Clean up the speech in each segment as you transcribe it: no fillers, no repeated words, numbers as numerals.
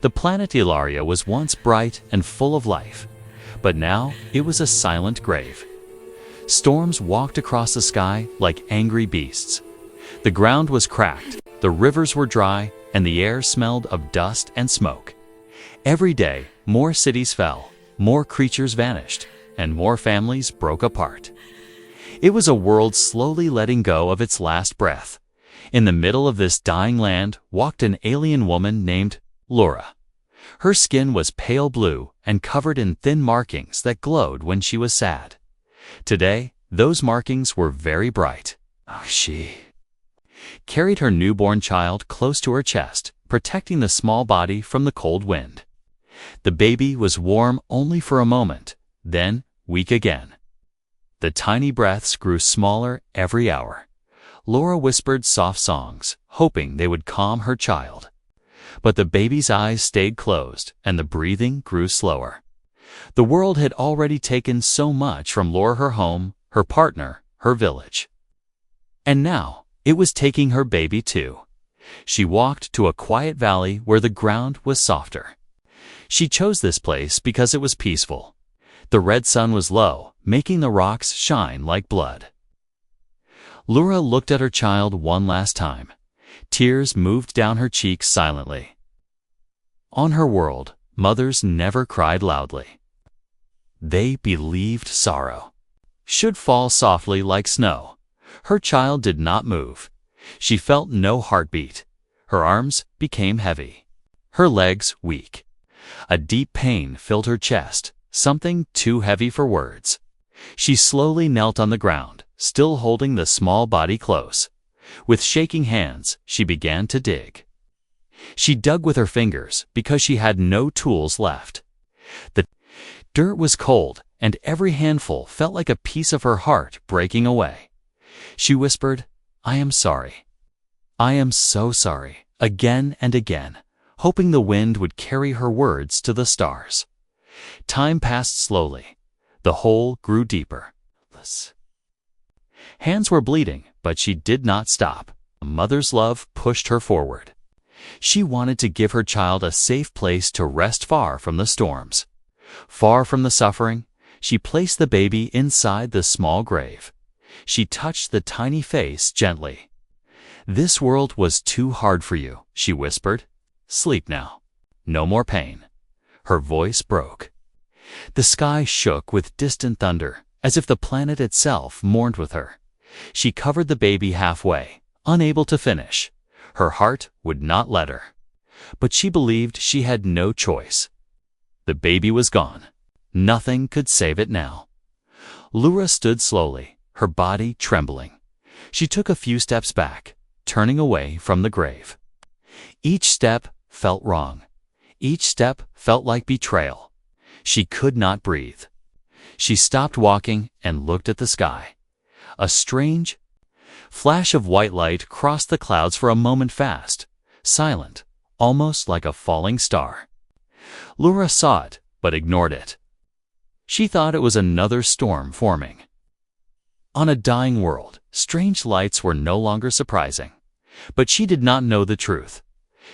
The planet Ilaria was once bright and full of life, but now it was a silent grave. Storms walked across the sky like angry beasts. The ground was cracked, the rivers were dry, and the air smelled of dust and smoke. Every day, more cities fell, more creatures vanished, and more families broke apart. It was a world slowly letting go of its last breath. In the middle of this dying land walked an alien woman named Laura. Her skin was pale blue and covered in thin markings that glowed when she was sad. Today, those markings were very bright. She carried her newborn child close to her chest, protecting the small body from the cold wind. The baby was warm only for a moment, then weak again. The tiny breaths grew smaller every hour. Laura whispered soft songs, hoping they would calm her child. But the baby's eyes stayed closed, and the breathing grew slower. The world had already taken so much from Laura: her home, her partner, her village. And now, it was taking her baby too. She walked to a quiet valley where the ground was softer. She chose this place because it was peaceful. The red sun was low, making the rocks shine like blood. Laura looked at her child one last time. Tears moved down her cheeks silently. On her world, mothers never cried loudly. They believed sorrow should fall softly like snow. Her child did not move. She felt no heartbeat. Her arms became heavy, her legs weak. A deep pain filled her chest, something too heavy for words. She slowly knelt on the ground, still holding the small body close. With shaking hands, she began to dig. She dug with her fingers because she had no tools left. The dirt was cold, and every handful felt like a piece of her heart breaking away. She whispered, "I am sorry. I am so sorry," again and again, hoping the wind would carry her words to the stars. Time passed slowly. The hole grew deeper. Hands were bleeding, but she did not stop. A mother's love pushed her forward. She wanted to give her child a safe place to rest far from the storms. Far from the suffering, she placed the baby inside the small grave. She touched the tiny face gently. "This world was too hard for you," she whispered. "Sleep now. No more pain." Her voice broke. The sky shook with distant thunder, as if the planet itself mourned with her. She covered the baby halfway, unable to finish. Her heart would not let her. But she believed she had no choice. The baby was gone. Nothing could save it now. Laura stood slowly, her body trembling. She took a few steps back, turning away from the grave. Each step felt wrong. Each step felt like betrayal. She could not breathe. She stopped walking and looked at the sky. A strange flash of white light crossed the clouds for a moment, fast, silent, almost like a falling star. Laura saw it, but ignored it. She thought it was another storm forming. On a dying world, strange lights were no longer surprising. But she did not know the truth.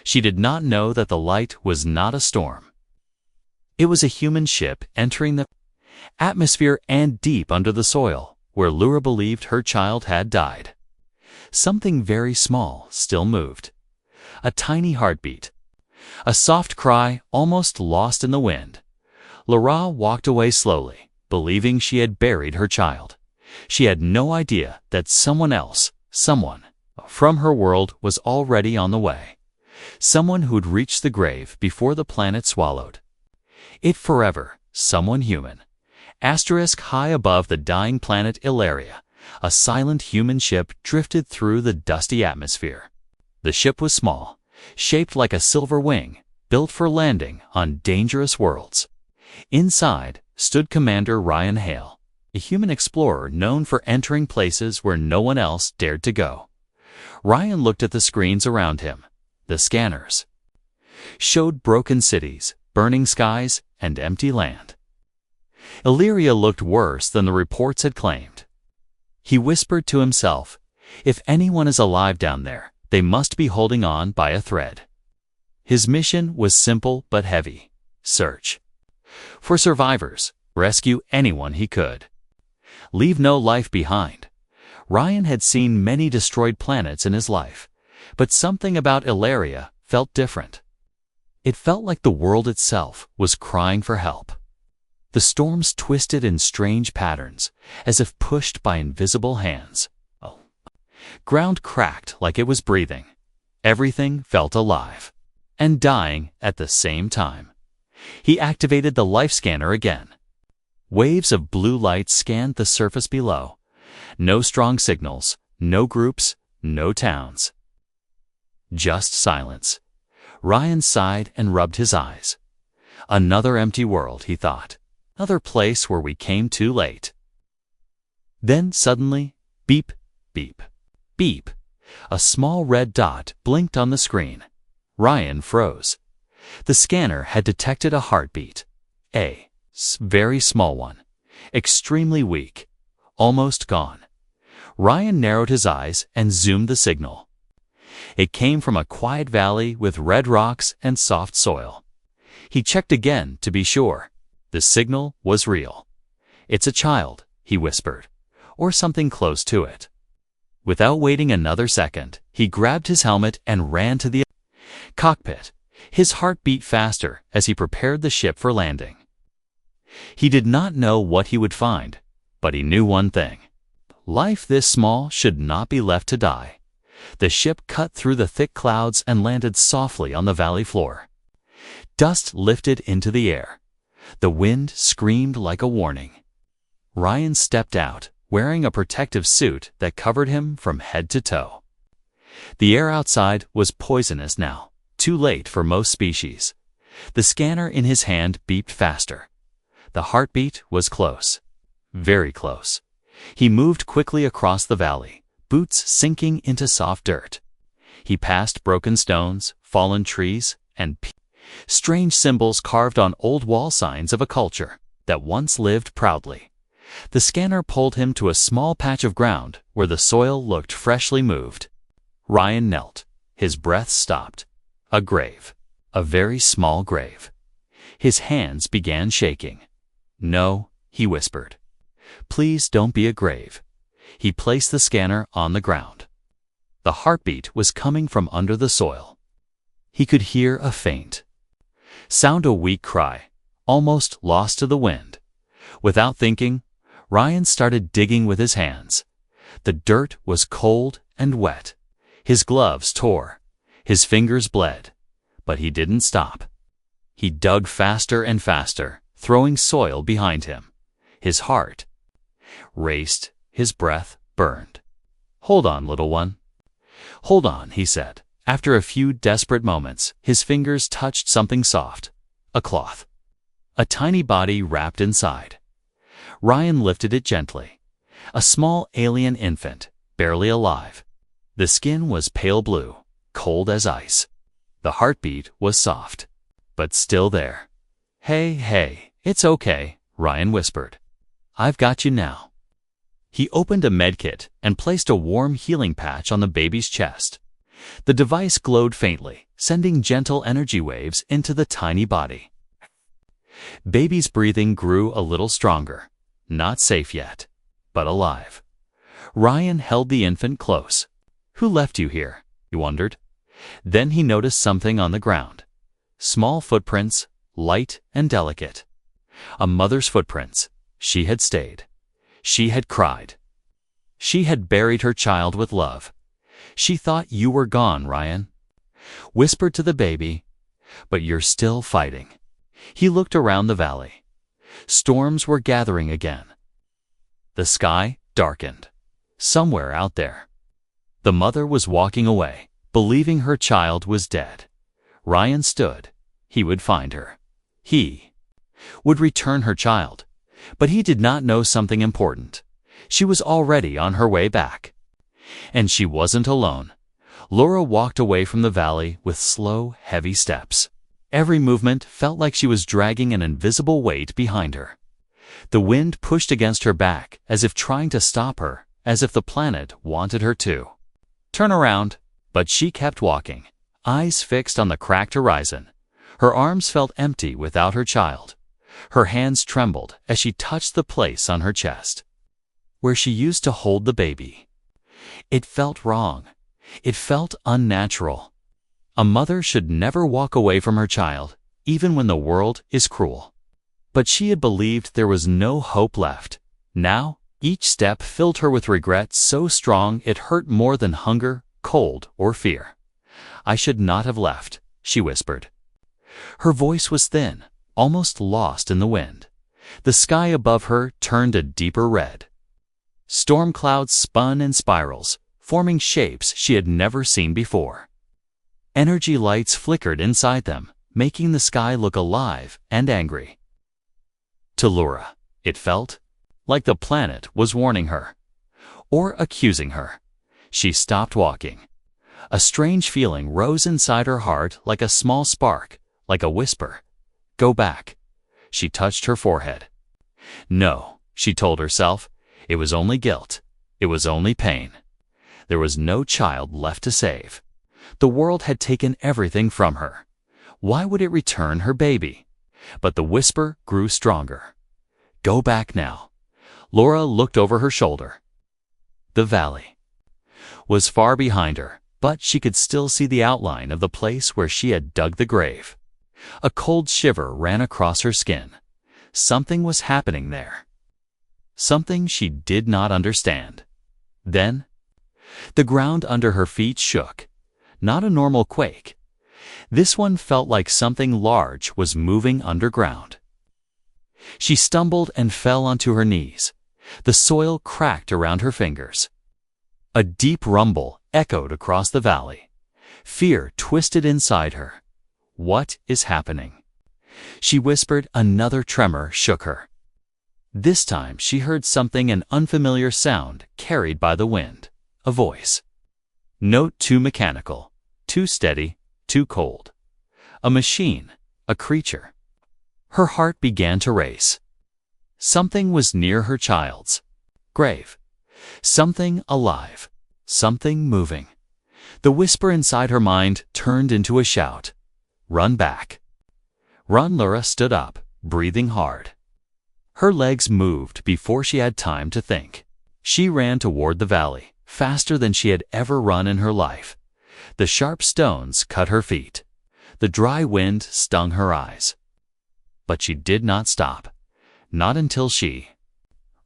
She did not know that the light was not a storm. It was a human ship entering the atmosphere and deep under the soil, where Laura believed her child had died. Something very small still moved. A tiny heartbeat. A soft cry almost lost in the wind. Laura walked away slowly, believing she had buried her child. She had no idea that someone else, someone from her world, was already on the way. Someone who'd reached the grave before the planet swallowed it forever. Someone human. High above the dying planet Ilaria, a silent human ship drifted through the dusty atmosphere. The ship was small, shaped like a silver wing, built for landing on dangerous worlds. Inside stood Commander Ryan Hale, a human explorer known for entering places where no one else dared to go. Ryan looked at the screens around him. The scanners showed broken cities, burning skies, and empty land. Ilaria looked worse than the reports had claimed. He whispered to himself, "If anyone is alive down there, they must be holding on by a thread." His mission was simple but heavy. Search for survivors, rescue anyone he could. Leave no life behind. Ryan had seen many destroyed planets in his life, but something about Ilaria felt different. It felt like the world itself was crying for help. The storms twisted in strange patterns, as if pushed by invisible hands. Ground cracked like it was breathing. Everything felt alive and dying at the same time. He activated the life scanner again. Waves of blue light scanned the surface below. No strong signals, no groups, no towns. Just silence. Ryan sighed and rubbed his eyes. Another empty world, he thought. Another place where we came too late. Then suddenly, beep, beep, beep. A small red dot blinked on the screen. Ryan froze. The scanner had detected a heartbeat. A very small one. Extremely weak. Almost gone. Ryan narrowed his eyes and zoomed the signal. It came from a quiet valley with red rocks and soft soil. He checked again to be sure. The signal was real. "It's a child," he whispered, "or something close to it." Without waiting another second, he grabbed his helmet and ran to the cockpit. His heart beat faster as he prepared the ship for landing. He did not know what he would find, but he knew one thing. Life this small should not be left to die. The ship cut through the thick clouds and landed softly on the valley floor. Dust lifted into the air. The wind screamed like a warning. Ryan stepped out, wearing a protective suit that covered him from head to toe. The air outside was poisonous now, too late for most species. The scanner in his hand beeped faster. The heartbeat was close. Very close. He moved quickly across the valley, boots sinking into soft dirt. He passed broken stones, fallen trees, and strange symbols carved on old wall signs of a culture that once lived proudly. The scanner pulled him to a small patch of ground where the soil looked freshly moved. Ryan knelt. His breath stopped. A grave. A very small grave. His hands began shaking. "No," he whispered. "Please don't be a grave." He placed the scanner on the ground. The heartbeat was coming from under the soil. He could hear a faint sound, a weak cry, almost lost to the wind. Without thinking, Ryan started digging with his hands. The dirt was cold and wet. His gloves tore. His fingers bled. But he didn't stop. He dug faster and faster, throwing soil behind him. His heart raced. His breath burned. "Hold on, little one." "Hold on," he said. After a few desperate moments, his fingers touched something soft. A cloth. A tiny body wrapped inside. Ryan lifted it gently. A small alien infant, barely alive. The skin was pale blue, cold as ice. The heartbeat was soft, but still there. Hey, it's okay," Ryan whispered. "I've got you now." He opened a medkit and placed a warm healing patch on the baby's chest. The device glowed faintly, sending gentle energy waves into the tiny body. Baby's breathing grew a little stronger. Not safe yet, but alive. Ryan held the infant close. "Who left you here?" he wondered. Then he noticed something on the ground. Small footprints, light and delicate. A mother's footprints. She had stayed. She had cried. She had buried her child with love. "She thought you were gone, Ryan," whispered to the baby, "but you're still fighting." He looked around the valley. Storms were gathering again. The sky darkened. Somewhere out there, the mother was walking away, believing her child was dead. Ryan stood. He would find her. He would return her child. But he did not know something important. She was already on her way back. And she wasn't alone. Laura walked away from the valley with slow, heavy steps. Every movement felt like she was dragging an invisible weight behind her. The wind pushed against her back, as if trying to stop her, as if the planet wanted her to turn around. But she kept walking, eyes fixed on the cracked horizon. Her arms felt empty without her child. Her hands trembled as she touched the place on her chest where she used to hold the baby. It felt wrong. It felt unnatural. A mother should never walk away from her child, even when the world is cruel. But she had believed there was no hope left. Now, each step filled her with regret so strong it hurt more than hunger, cold, or fear. "I should not have left," she whispered. Her voice was thin, almost lost in the wind. The sky above her turned a deeper red. Storm clouds spun in spirals, forming shapes she had never seen before. Energy lights flickered inside them, making the sky look alive and angry. To Laura, it felt like the planet was warning her, or accusing her. She stopped walking. A strange feeling rose inside her heart like a small spark, like a whisper. "Go back." She touched her forehead. No, she told herself. It was only guilt. It was only pain. There was no child left to save. The world had taken everything from her. Why would it return her baby? But the whisper grew stronger. "Go back now." Laura looked over her shoulder. The valley was far behind her, but she could still see the outline of the place where she had dug the grave. A cold shiver ran across her skin. Something was happening there. Something she did not understand. Then, the ground under her feet shook. Not a normal quake. This one felt like something large was moving underground. She stumbled and fell onto her knees. The soil cracked around her fingers. A deep rumble echoed across the valley. Fear twisted inside her. "What is happening?" she whispered. Another tremor shook her. This time she heard something, an unfamiliar sound carried by the wind. A voice. Note too mechanical, too steady, too cold. A machine, a creature. Her heart began to race. Something was near her child's grave. Something alive. Something moving. The whisper inside her mind turned into a shout. "Run back." Run. Laura stood up, breathing hard. Her legs moved before she had time to think. She ran toward the valley, faster than she had ever run in her life. The sharp stones cut her feet. The dry wind stung her eyes. But she did not stop. Not until she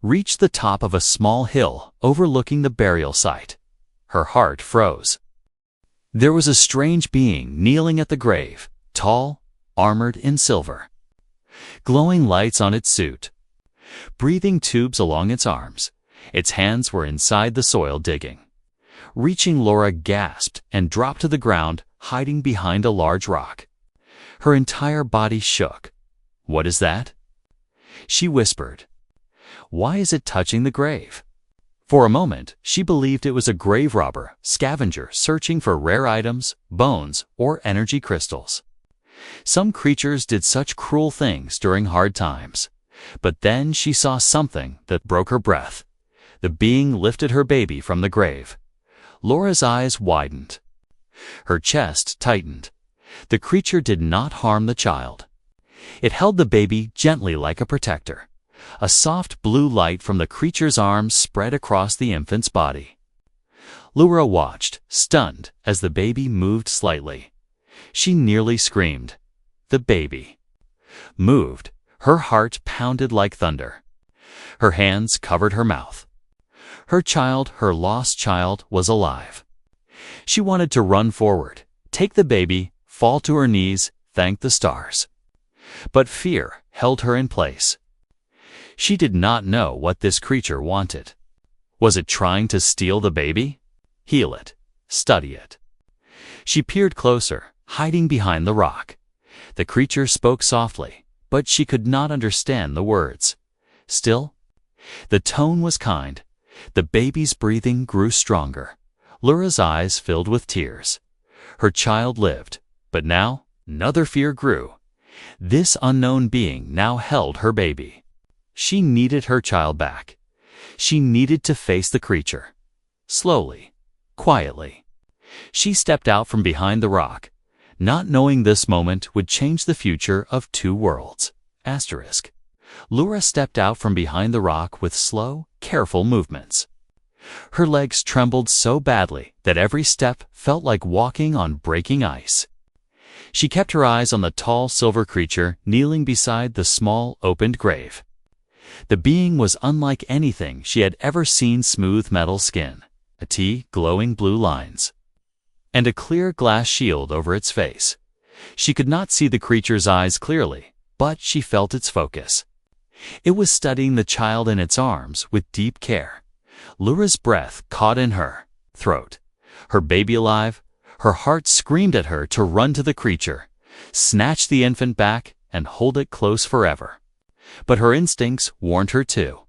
reached the top of a small hill overlooking the burial site. Her heart froze. There was a strange being kneeling at the grave, tall, armored in silver. Glowing lights on its suit. Breathing tubes along its arms. Its hands were inside the soil digging. Reaching, Laura gasped and dropped to the ground, hiding behind a large rock. Her entire body shook. "What is that?" she whispered. "Why is it touching the grave?" For a moment, she believed it was a grave robber, scavenger searching for rare items, bones, or energy crystals. Some creatures did such cruel things during hard times. But then she saw something that broke her breath. The being lifted her baby from the grave. Laura's eyes widened. Her chest tightened. The creature did not harm the child. It held the baby gently like a protector. A soft blue light from the creature's arms spread across the infant's body. Laura watched, stunned, as the baby moved slightly. She nearly screamed. The baby moved. Her heart pounded like thunder. Her hands covered her mouth. Her child, her lost child, was alive. She wanted to run forward, take the baby, fall to her knees, thank the stars. But fear held her in place. She did not know what this creature wanted. Was it trying to steal the baby? Heal it? Study it? She peered closer, hiding behind the rock. The creature spoke softly, but she could not understand the words. Still, the tone was kind. The baby's breathing grew stronger. Laura's eyes filled with tears. Her child lived, but now another fear grew. This unknown being now held her baby. She needed her child back. She needed to face the creature. Slowly, quietly. She stepped out from behind the rock, not knowing this moment would change the future of two worlds. Asterisk. Laura stepped out from behind the rock with slow, careful movements. Her legs trembled so badly that every step felt like walking on breaking ice. She kept her eyes on the tall silver creature kneeling beside the small, opened grave. The being was unlike anything she had ever seen: smooth metal skin, glowing blue lines, and a clear glass shield over its face. She could not see the creature's eyes clearly, but she felt its focus. It was studying the child in its arms with deep care. Laura's breath caught in her throat. Her baby alive, her heart screamed at her to run to the creature, snatch the infant back, and hold it close forever. But her instincts warned her too.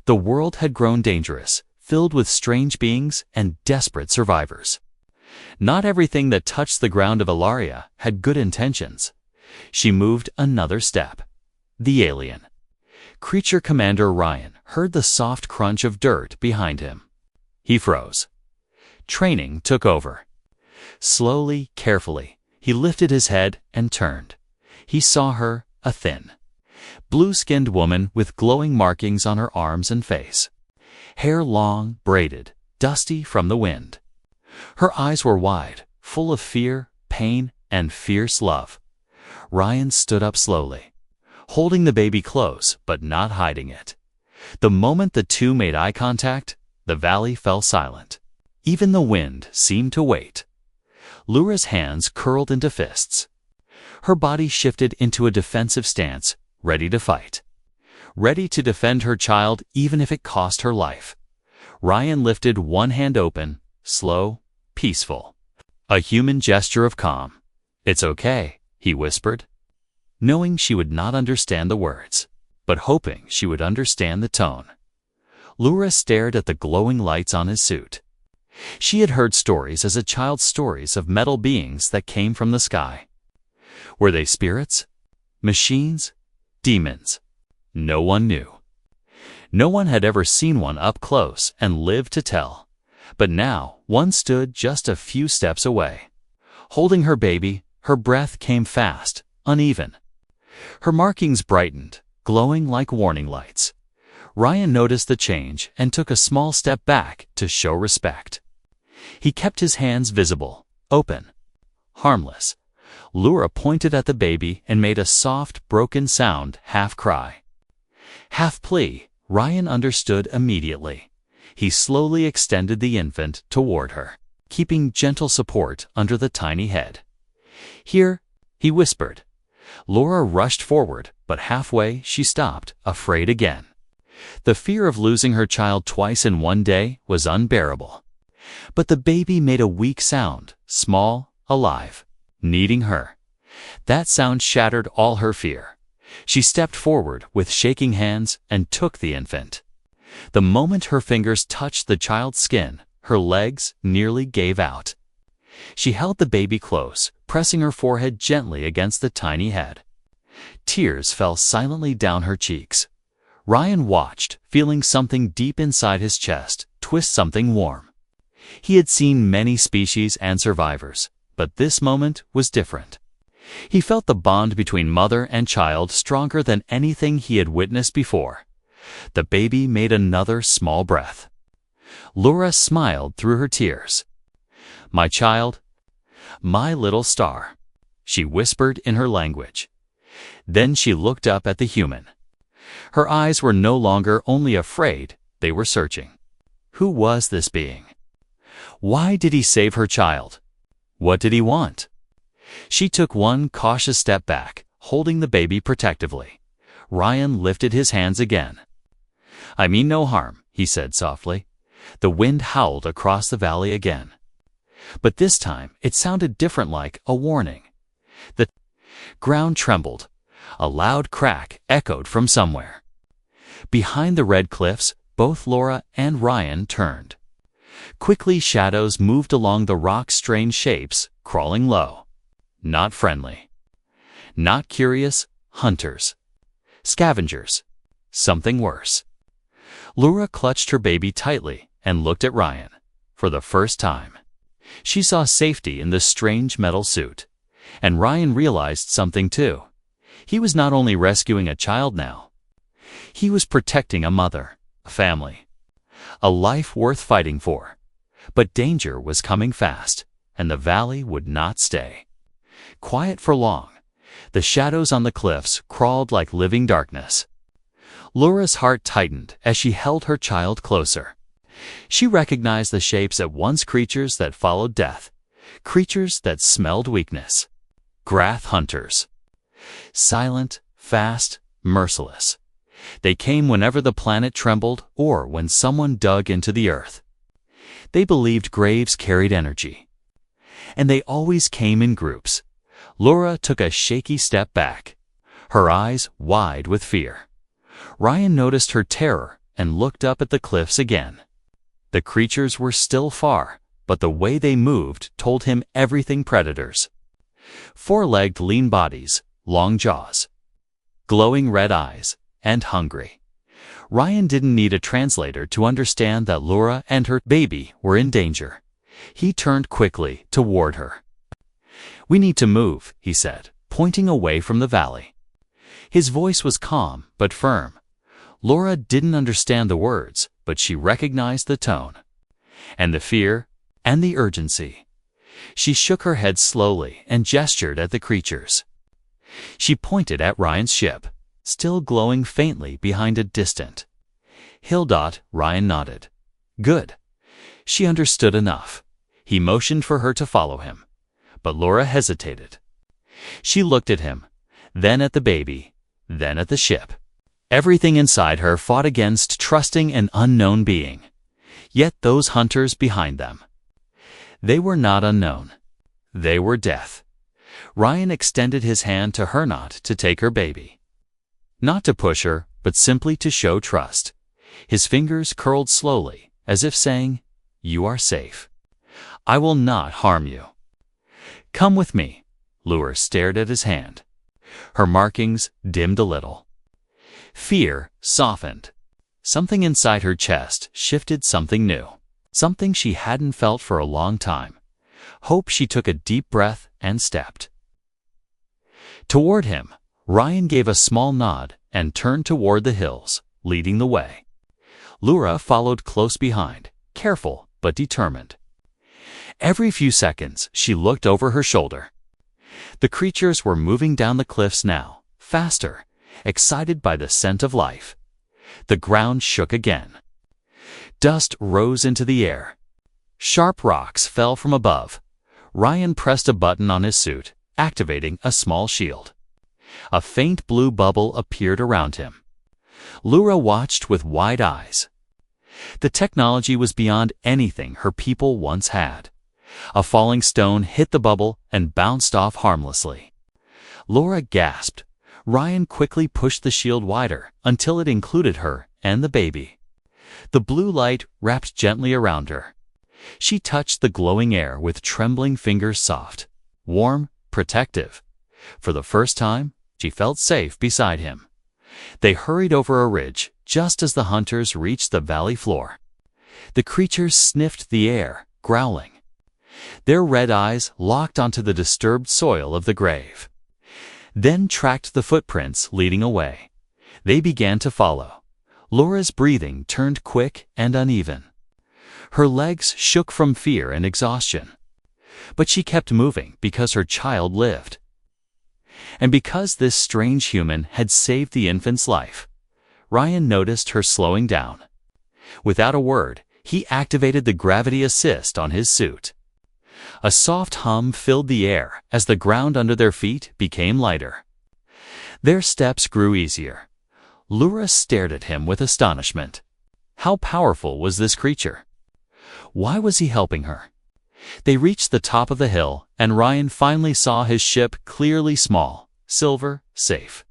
The world had grown dangerous, filled with strange beings and desperate survivors. Not everything that touched the ground of Ilaria had good intentions. She moved another step. The alien. Creature Commander Ryan heard the soft crunch of dirt behind him. He froze. Training took over. Slowly, carefully, he lifted his head and turned. He saw her, a thin, blue-skinned woman with glowing markings on her arms and face. Hair long, braided, dusty from the wind. Her eyes were wide, full of fear, pain, and fierce love. Ryan stood up slowly, holding the baby close but not hiding it. The moment the two made eye contact, the valley fell silent. Even the wind seemed to wait. Laura's hands curled into fists. Her body shifted into a defensive stance, ready to fight. Ready to defend her child even if it cost her life. Ryan lifted one hand open, slow, peaceful. A human gesture of calm. "It's okay," he whispered, knowing she would not understand the words, but hoping she would understand the tone. Laura stared at the glowing lights on his suit. She had heard stories as a child, stories of metal beings that came from the sky. Were they spirits? Machines? Demons? No one knew. No one had ever seen one up close and lived to tell. But now one stood just a few steps away. Holding her baby, her breath came fast, uneven. Her markings brightened, glowing like warning lights. Ryan noticed the change and took a small step back to show respect. He kept his hands visible, open, harmless. Laura pointed at the baby and made a soft, broken sound, half cry, half plea. Ryan understood immediately. He slowly extended the infant toward her, keeping gentle support under the tiny head. "Here," he whispered. Laura rushed forward, but halfway she stopped, afraid again. The fear of losing her child twice in one day was unbearable. But the baby made a weak sound, small, alive, needing her. That sound shattered all her fear. She stepped forward with shaking hands and took the infant. The moment her fingers touched the child's skin, her legs nearly gave out. She held the baby close, pressing her forehead gently against the tiny head. Tears fell silently down her cheeks. Ryan watched, feeling something deep inside his chest twist something warm. He had seen many species and survivors, but this moment was different. He felt the bond between mother and child stronger than anything he had witnessed before. The baby made another small breath. Laura smiled through her tears. "My child, my little star," she whispered in her language. Then she looked up at the human. Her eyes were no longer only afraid, they were searching. Who was this being? Why did he save her child? What did he want? She took one cautious step back, holding the baby protectively. Ryan lifted his hands again. "I mean no harm," he said softly. The wind howled across the valley again. But this time it sounded different, like a warning. The ground trembled. A loud crack echoed from somewhere. Behind the red cliffs, both Laura and Ryan turned. Quickly shadows moved along the rock's strange shapes, crawling low. Not friendly. Not curious, hunters. Scavengers. Something worse. Laura clutched her baby tightly and looked at Ryan. For the first time, She saw safety in the strange metal suit. And Ryan realized something too. He was not only rescuing a child now. He was protecting a mother, a family, a life worth fighting for. But danger was coming fast, and the valley would not stay quiet for long. The shadows on the cliffs crawled like living darkness. Laura's heart tightened as she held her child closer. She recognized the shapes at once creatures that followed death, creatures that smelled weakness. Grath hunters. Silent, fast, merciless. They came whenever the planet trembled or when someone dug into the earth. They believed graves carried energy. And they always came in groups. Laura took a shaky step back, her eyes wide with fear. Ryan noticed her terror and looked up at the cliffs again. The creatures were still far, but the way they moved told him everything: predators. Four-legged lean bodies, long jaws, glowing red eyes, and hungry. Ryan didn't need a translator to understand that Laura and her baby were in danger. He turned quickly toward her. "We need to move," he said, pointing away from the valley. His voice was calm but firm. Laura didn't understand the words, but she recognized the tone, and the fear, and the urgency. She shook her head slowly and gestured at the creatures. She pointed at Ryan's ship, still glowing faintly behind a distant hill dot. Ryan nodded. Good. She understood enough. He motioned for her to follow him, but Laura hesitated. She looked at him, then at the baby, then at the ship. Everything inside her fought against trusting an unknown being. Yet those hunters behind them, they were not unknown. They were death. Ryan extended his hand to her, not to take her baby. Not to push her, but simply to show trust. His fingers curled slowly, as if saying, "You are safe. I will not harm you." "Come with me." Laura stared at his hand. Her markings dimmed a little. Fear softened. Something inside her chest shifted, something new, something she hadn't felt for a long time. Hope. She took a deep breath and stepped toward him. Ryan gave a small nod and turned toward the hills, leading the way. Laura followed close behind, careful but determined. Every few seconds she looked over her shoulder. The creatures were moving down the cliffs now, faster, excited by the scent of life. The ground shook again. Dust rose into the air. Sharp rocks fell from above. Ryan pressed a button on his suit, activating a small shield. A faint blue bubble appeared around him. Laura watched with wide eyes. The technology was beyond anything her people once had. A falling stone hit the bubble and bounced off harmlessly. Laura gasped. Ryan quickly pushed the shield wider until it included her and the baby. The blue light wrapped gently around her. She touched the glowing air with trembling fingers, soft, warm, protective. For the first time, she felt safe beside him. They hurried over a ridge just as the hunters reached the valley floor. The creatures sniffed the air, growling. Their red eyes locked onto the disturbed soil of the grave, then tracked the footprints leading away. They began to follow. Laura's breathing turned quick and uneven. Her legs shook from fear and exhaustion. But she kept moving because her child lived. And because this strange human had saved the infant's life. Ryan noticed her slowing down. Without a word, he activated the gravity assist on his suit. A soft hum filled the air as the ground under their feet became lighter. Their steps grew easier. Laura stared at him with astonishment. How powerful was this creature? Why was he helping her? They reached the top of the hill, and Ryan finally saw his ship clearly, small, silver, safe.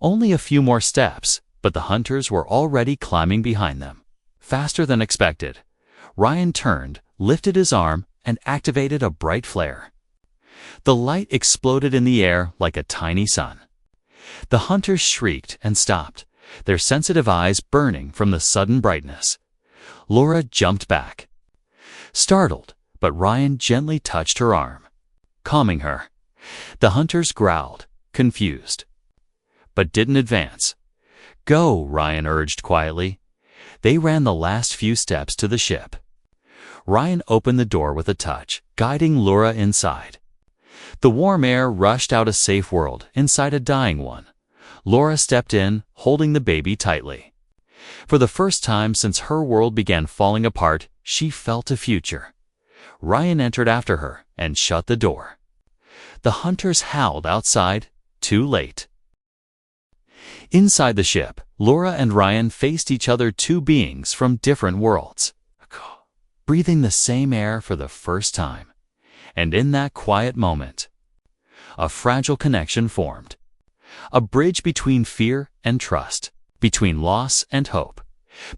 Only a few more steps, but the hunters were already climbing behind them. Faster than expected. Ryan turned, lifted his arm, and activated a bright flare. The light exploded in the air like a tiny sun. The hunters shrieked and stopped, their sensitive eyes burning from the sudden brightness. Laura jumped back, startled, but Ryan gently touched her arm, calming her. The hunters growled, confused, but didn't advance. "Go," Ryan urged quietly. They ran the last few steps to the ship. Ryan opened the door with a touch, guiding Laura inside. The warm air rushed out a safe world inside a dying one. Laura stepped in, holding the baby tightly. For the first time since her world began falling apart, she felt a future. Ryan entered after her and shut the door. The hunters howled outside, too late. Inside the ship, Laura and Ryan faced each other, two beings from different worlds, breathing the same air for the first time. And in that quiet moment, a fragile connection formed. A bridge between fear and trust, between loss and hope.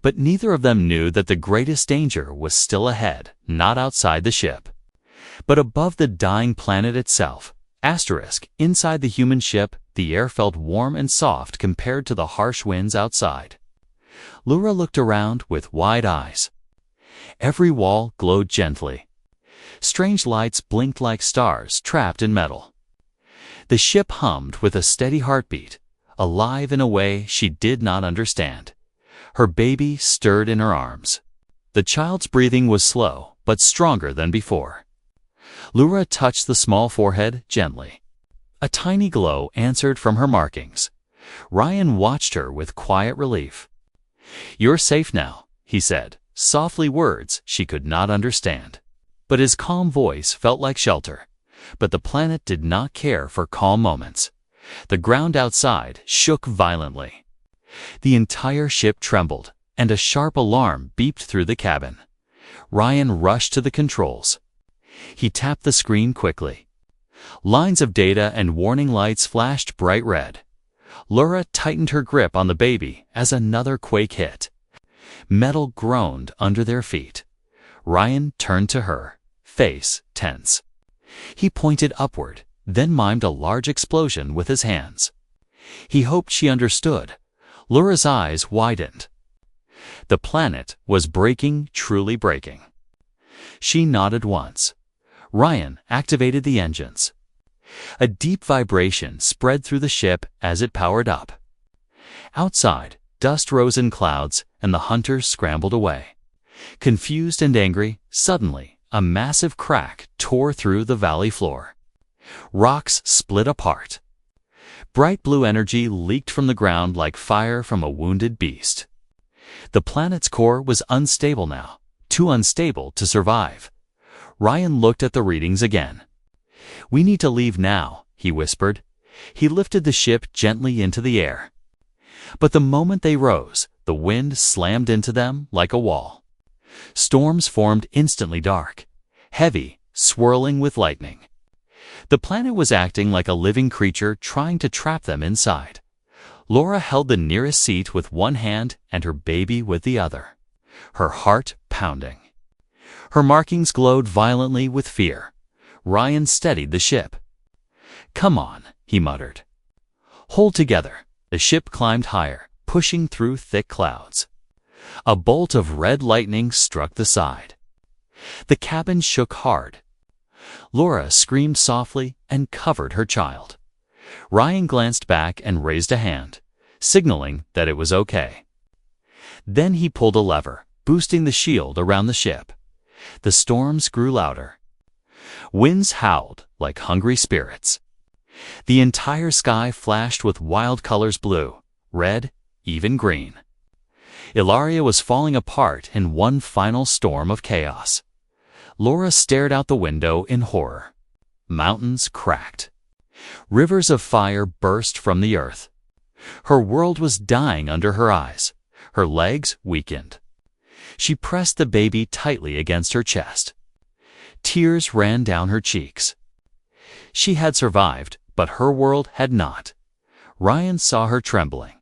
But neither of them knew that the greatest danger was still ahead, not outside the ship, but above the dying planet itself. Inside the human ship, the air felt warm and soft compared to the harsh winds outside. Laura looked around with wide eyes. Every wall glowed gently. Strange lights blinked like stars trapped in metal. The ship hummed with a steady heartbeat, alive in a way she did not understand. Her baby stirred in her arms. The child's breathing was slow, but stronger than before. Laura touched the small forehead gently. A tiny glow answered from her markings. Ryan watched her with quiet relief. "You're safe now," he said, softly, words she could not understand. But his calm voice felt like shelter. But the planet did not care for calm moments. The ground outside shook violently. The entire ship trembled, and a sharp alarm beeped through the cabin. Ryan rushed to the controls. He tapped the screen quickly. Lines of data and warning lights flashed bright red. Laura tightened her grip on the baby as another quake hit. Metal groaned under their feet. Ryan turned to her, face tense. He pointed upward, then mimed a large explosion with his hands. He hoped she understood. Laura's eyes widened. The planet was breaking, truly breaking. She nodded once. Ryan activated the engines. A deep vibration spread through the ship as it powered up. Outside, dust rose in clouds, and the hunters scrambled away. Confused and angry, suddenly, a massive crack tore through the valley floor. Rocks split apart. Bright blue energy leaked from the ground like fire from a wounded beast. The planet's core was unstable now, too unstable to survive. Ryan looked at the readings again. "We need to leave now," he whispered. He lifted the ship gently into the air. But the moment they rose, the wind slammed into them like a wall. Storms formed instantly, dark, heavy, swirling with lightning. The planet was acting like a living creature trying to trap them inside. Laura held the nearest seat with one hand and her baby with the other, her heart pounding. Her markings glowed violently with fear. Ryan steadied the ship. "Come on," he muttered. "Hold together." The ship climbed higher, pushing through thick clouds. A bolt of red lightning struck the side. The cabin shook hard. Laura screamed softly and covered her child. Ryan glanced back and raised a hand, signaling that it was okay. Then he pulled a lever, boosting the shield around the ship. The storms grew louder. Winds howled like hungry spirits. The entire sky flashed with wild colors: blue, red, even green. Ilaria was falling apart in one final storm of chaos. Laura stared out the window in horror. Mountains cracked. Rivers of fire burst from the earth. Her world was dying under her eyes. Her legs weakened. She pressed the baby tightly against her chest. Tears ran down her cheeks. She had survived, but her world had not. Ryan saw her trembling.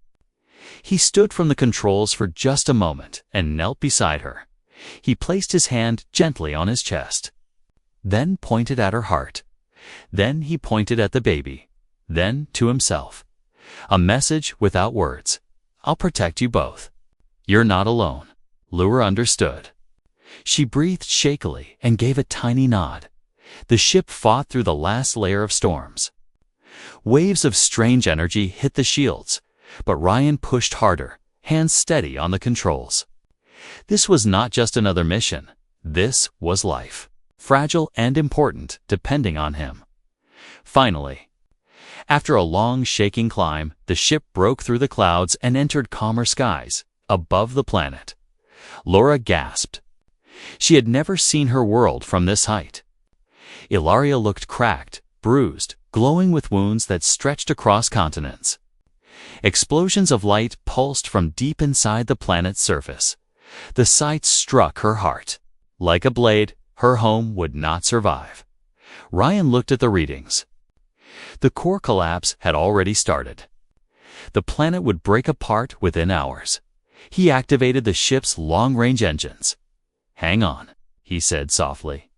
He stood from the controls for just a moment and knelt beside her. He placed his hand gently on his chest, then pointed at her heart. Then he pointed at the baby, then to himself. A message without words. "I'll protect you both. You're not alone." Laura understood. She breathed shakily and gave a tiny nod. The ship fought through the last layer of storms. Waves of strange energy hit the shields, but Ryan pushed harder, hands steady on the controls. This was not just another mission. This was life, fragile and important depending on him. Finally, after a long, shaking climb, the ship broke through the clouds and entered calmer skies, above the planet. Laura gasped. She had never seen her world from this height. Ilaria looked cracked, bruised, glowing with wounds that stretched across continents. Explosions of light pulsed from deep inside the planet's surface. The sight struck her heart. Like a blade, her home would not survive. Ryan looked at the readings. The core collapse had already started. The planet would break apart within hours. He activated the ship's long-range engines. "Hang on," he said softly,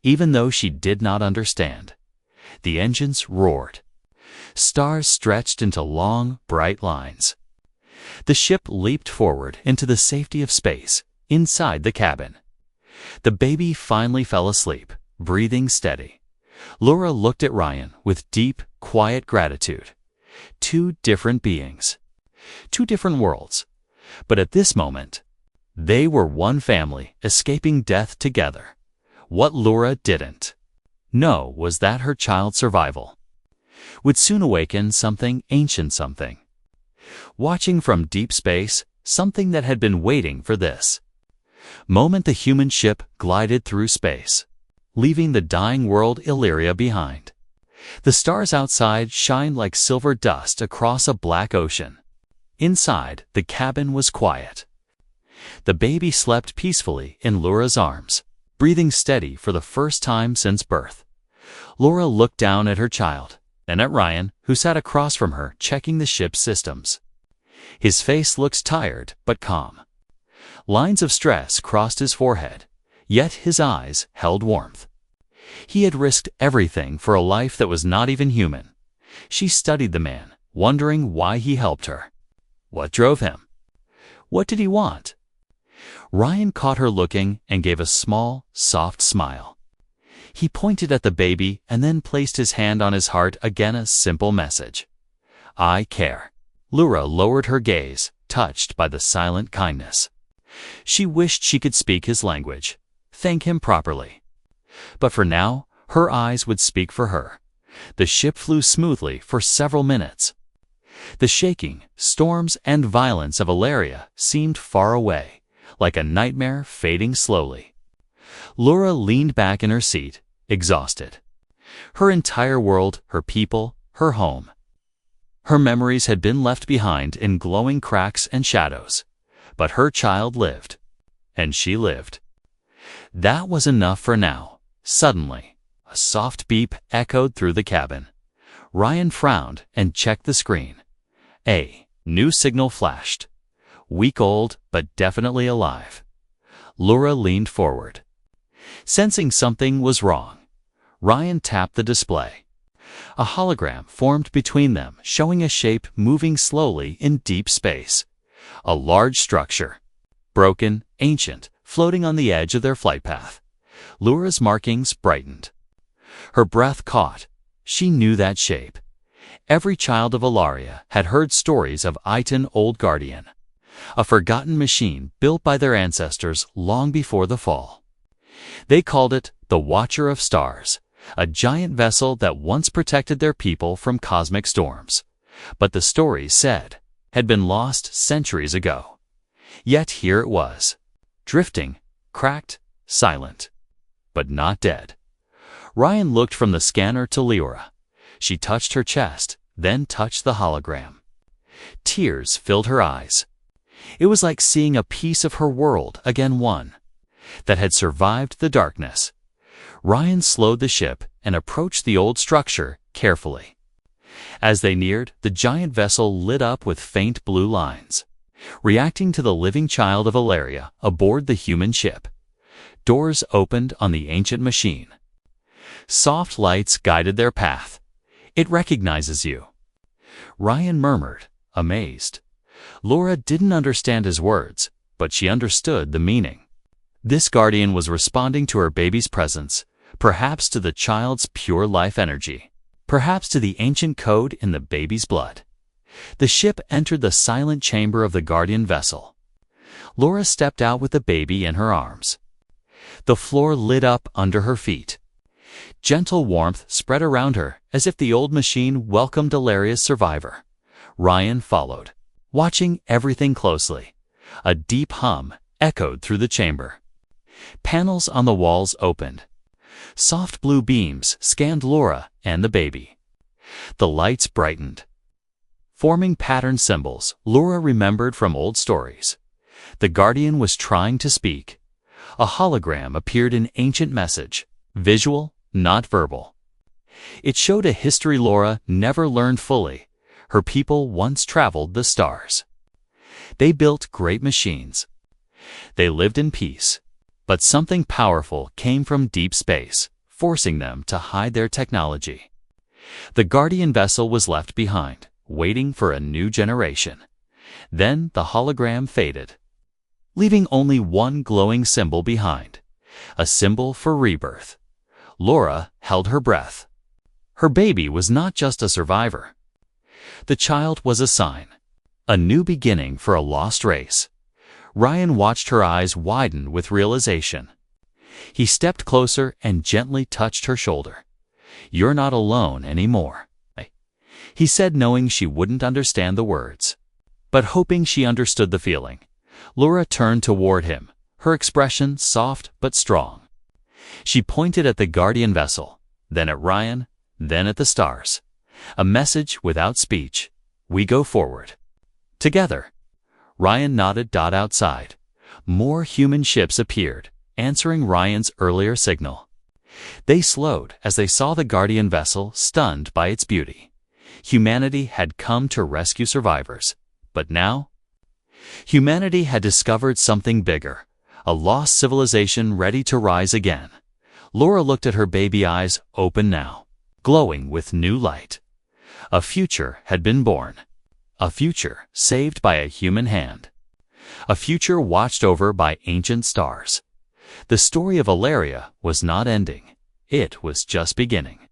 even though she did not understand. The engines roared. Stars stretched into long, bright lines. The ship leaped forward into the safety of space, inside the cabin. The baby finally fell asleep, breathing steady. Laura looked at Ryan with deep, quiet gratitude. Two different beings. Two different worlds. But at this moment, they were one family escaping death together. What Laura didn't know was that her child's survival would soon awaken something ancient, something watching from deep space, something that had been waiting for this moment. The human ship glided through space, leaving the dying world Illyria behind. The stars outside shined like silver dust across a black ocean. Inside, the cabin was quiet. The baby slept peacefully in Laura's arms, breathing steady for the first time since birth. Laura looked down at her child, then at Ryan, who sat across from her checking the ship's systems. His face looked tired but calm. Lines of stress crossed his forehead, yet his eyes held warmth. He had risked everything for a life that was not even human. She studied the man, wondering why he helped her. What drove him? What did he want? Ryan caught her looking and gave a small, soft smile. He pointed at the baby and then placed his hand on his heart, again a simple message. "I care." Laura lowered her gaze, touched by the silent kindness. She wished she could speak his language, thank him properly. But for now, her eyes would speak for her. The ship flew smoothly for several minutes. The shaking, storms, and violence of Illyria seemed far away, like a nightmare fading slowly. Laura leaned back in her seat, exhausted. Her entire world, her people, her home. Her memories had been left behind in glowing cracks and shadows. But her child lived. And she lived. That was enough for now. Suddenly, a soft beep echoed through the cabin. Ryan frowned and checked the screen. A new signal flashed. Week-old, but definitely alive. Laura leaned forward. Sensing something was wrong, Ryan tapped the display. A hologram formed between them, showing a shape moving slowly in deep space. A large structure. Broken, ancient, floating on the edge of their flight path. Laura's markings brightened. Her breath caught. She knew that shape. Every child of Illyria had heard stories of Iton Old Guardian, a forgotten machine built by their ancestors long before the fall. They called it the Watcher of Stars, a giant vessel that once protected their people from cosmic storms. But the stories said had been lost centuries ago. Yet here it was, drifting, cracked, silent, but not dead. Ryan looked from the scanner to Laura. She touched her chest, then touched the hologram. Tears filled her eyes. It was like seeing a piece of her world again, one that had survived the darkness. Ryan slowed the ship and approached the old structure carefully. As they neared, the giant vessel lit up with faint blue lines, reacting to the living child of Illyria aboard the human ship. Doors opened on the ancient machine. Soft lights guided their path. "It recognizes you," Ryan murmured, amazed. Laura didn't understand his words, but she understood the meaning. This guardian was responding to her baby's presence, perhaps to the child's pure life energy, perhaps to the ancient code in the baby's blood. The ship entered the silent chamber of the guardian vessel. Laura stepped out with the baby in her arms. The floor lit up under her feet. Gentle warmth spread around her as if the old machine welcomed Ilaria's survivor. Ryan followed, watching everything closely. A deep hum echoed through the chamber. Panels on the walls opened. Soft blue beams scanned Laura and the baby. The lights brightened, forming pattern symbols Laura remembered from old stories. The guardian was trying to speak. A hologram appeared in ancient message, visual, not verbal. It showed a history Laura never learned fully. Her people once traveled the stars. They built great machines. They lived in peace. But something powerful came from deep space, forcing them to hide their technology. The guardian vessel was left behind, waiting for a new generation. Then the hologram faded, leaving only one glowing symbol behind, a symbol for rebirth. Laura held her breath. Her baby was not just a survivor. The child was a sign, a new beginning for a lost race. Ryan watched her eyes widen with realization. He stepped closer and gently touched her shoulder. "You're not alone anymore," he said, knowing she wouldn't understand the words, but hoping she understood the feeling. Laura turned toward him, her expression soft but strong. She pointed at the guardian vessel, then at Ryan, then at the stars. A message without speech. We go forward. Together. Ryan nodded. Outside, more human ships appeared, answering Ryan's earlier signal. They slowed as they saw the guardian vessel, stunned by its beauty. Humanity had come to rescue survivors, but now humanity had discovered something bigger, a lost civilization ready to rise again. Laura looked at her baby, eyes open now, glowing with new light. A future had been born. A future saved by a human hand. A future watched over by ancient stars. The story of Ilaria was not ending. It was just beginning.